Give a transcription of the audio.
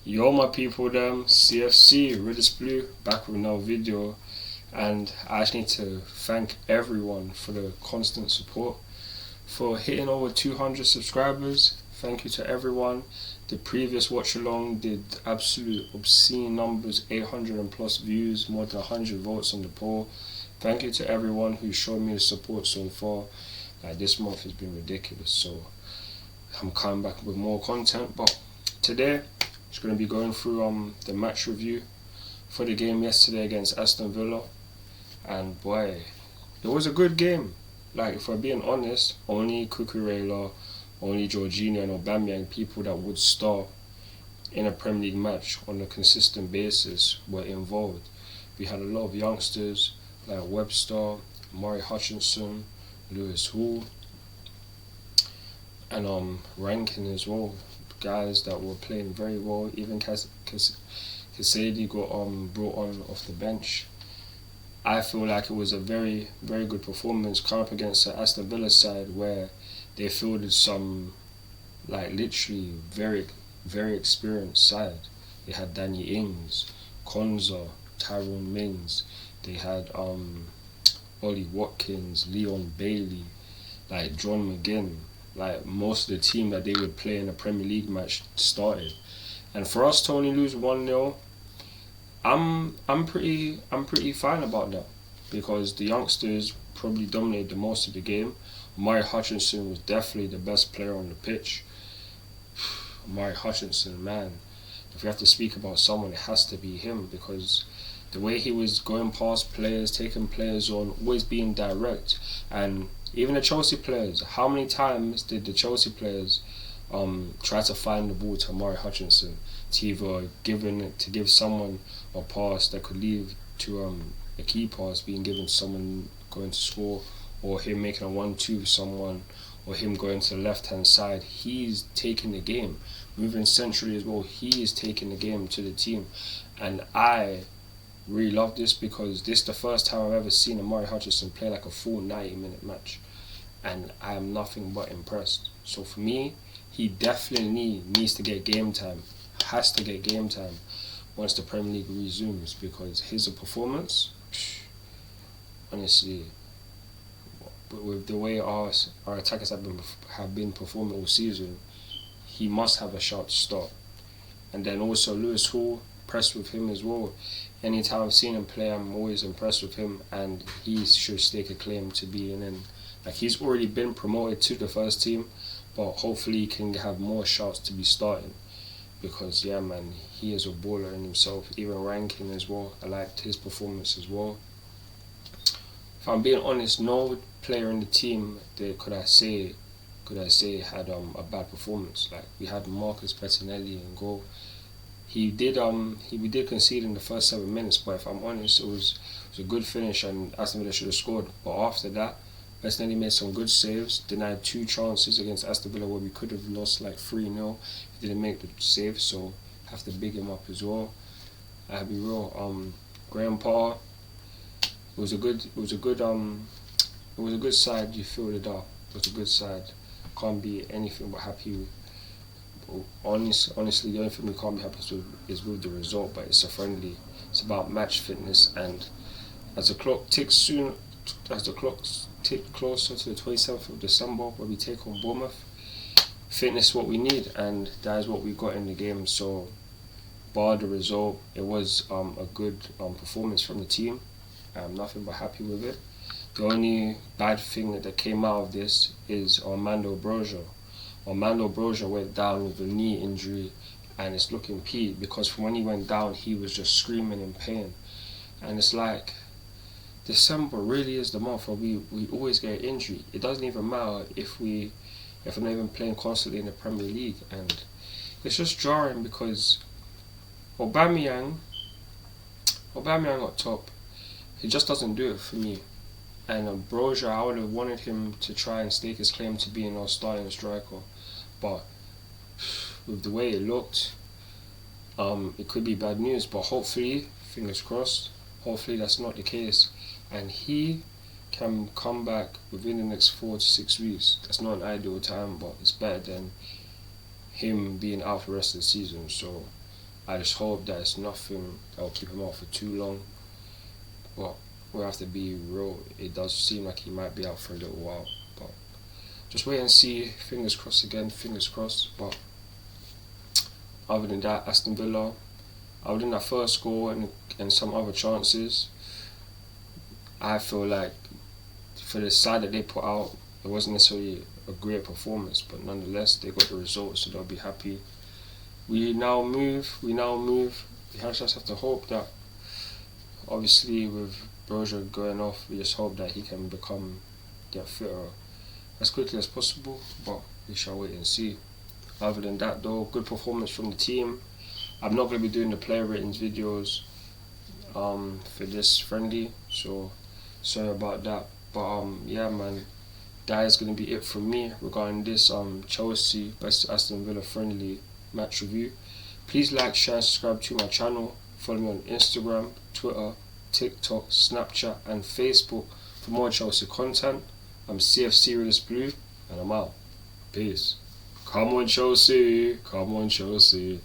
Yo my people them, CFC, Riddis Blue, back with another video, and I actually need to thank everyone for the constant support, for hitting over 200 subscribers. Thank you to everyone. The previous watch along did absolute obscene numbers, 800 and plus views, more than 100 votes on the poll. Thank you to everyone who showed me the support so far. This month has been ridiculous, so I'm coming back with more content, but today it's going to be going through the match review for the game yesterday against Aston Villa, and boy, it was a good game. Like, if we're being honest, only Cucurella, only Jorginho and Aubameyang, people that would start in a Premier League match on a consistent basis, were involved. We had a lot of youngsters like Webster, Omari, Hutchinson, Lewis Hall, and Rankin as well. Guys that were playing very well. Even Casady got brought on off the bench. I feel like it was a very, very good performance coming up against the Aston Villa side, where they fielded some, like, literally very, very experienced side. They had Danny Ings, Konza, Tyrone Mings. They had Ollie Watkins, Leon Bailey, like John McGinn. Like, most of the team that they would play in a Premier League match started. And for us to only lose 1-0, I'm pretty fine about that, because the youngsters probably dominated the most of the game. Omari Hutchinson was definitely the best player on the pitch. Omari Hutchinson, man, if we have to speak about someone, it has to be him, because the way he was going past players, taking players on, always being direct. And even the Chelsea players, how many times did the Chelsea players try to find the ball to Omari Hutchinson to either give someone a pass that could lead to a key pass being given to someone going to score, or him making a 1-2 with someone, or him going to the left hand side. He's taking the game, moving centrally as well. He is taking the game to the team, and I really love this, because this is the first time I've ever seen Omari Hutchinson play like a full 90-minute match, and I am nothing but impressed. So for me, he definitely needs to get game time, has to get game time once the Premier League resumes, because his performance, honestly, with the way our attackers have been performing all season, he must have a shot to start. And then also Lewis Hall, impressed with him as well. Anytime I've seen him play, I'm always impressed with him, and he should stake a claim to being in. Like, he's already been promoted to the first team, but hopefully he can have more shots to be starting, because yeah, man, he is a baller in himself. Even Rankin as well, I liked his performance as well. If I'm being honest, no player in the team that could I say had a bad performance. Like, we had Marcus Bettinelli in goal. We did concede in the first 7 minutes, but if I'm honest, it was a good finish, and Aston Villa should have scored. But after that, Bettinelli made some good saves, denied 2 chances against Aston Villa where we could have lost like 3-0. He didn't make the save, so have to big him up as well. I'll be real. Graham Potter, it was a good side. You filled it up. It was a good side. Can't be anything but happy with. Honestly, the only thing we can't be happy is with the result, but it's a friendly. It's about match fitness, and as the clock ticks closer to the 27th of December, where we take on Bournemouth, fitness is what we need, and that is what we got in the game. So, bar the result, it was a good performance from the team. I'm nothing but happy with it. The only bad thing that came out of this is Armando Broja. Armando Broja went down with a knee injury, and it's looking peak, because from when he went down, he was just screaming in pain. And it's like, December really is the month where we always get an injury. It doesn't even matter if we're not even playing constantly in the Premier League, and it's just jarring, because Aubameyang up top, he just doesn't do it for me. And Broja, I would have wanted him to try and stake his claim to being our starting striker, but with the way it looked, it could be bad news. But hopefully, fingers crossed, hopefully that's not the case, and he can come back within the next 4 to 6 weeks. That's not an ideal time, but it's better than him being out for the rest of the season. So I just hope that it's nothing that will keep him out for too long. But we have to be real. It does seem like he might be out for a little while. But just wait and see. Fingers crossed again. Fingers crossed. But other than that, Aston Villa, other than that first goal and some other chances, I feel like for the side that they put out, it wasn't necessarily a great performance, but nonetheless they got the result, so they'll be happy. We now move. We just have to hope that, obviously with Broja going off, we just hope that he can get fitter as quickly as possible, but we shall wait and see. Other than that though, good performance from the team. I'm not going to be doing the player ratings videos for this friendly, so sorry about that. But yeah man, that is going to be it from me regarding this Chelsea vs Aston Villa friendly match review. Please like, share and subscribe to my channel. Follow me on Instagram, Twitter, TikTok, Snapchat and Facebook for more Chelsea content. I'm CFC Realist Blue and I'm out. Peace. Come on Chelsea, come on Chelsea.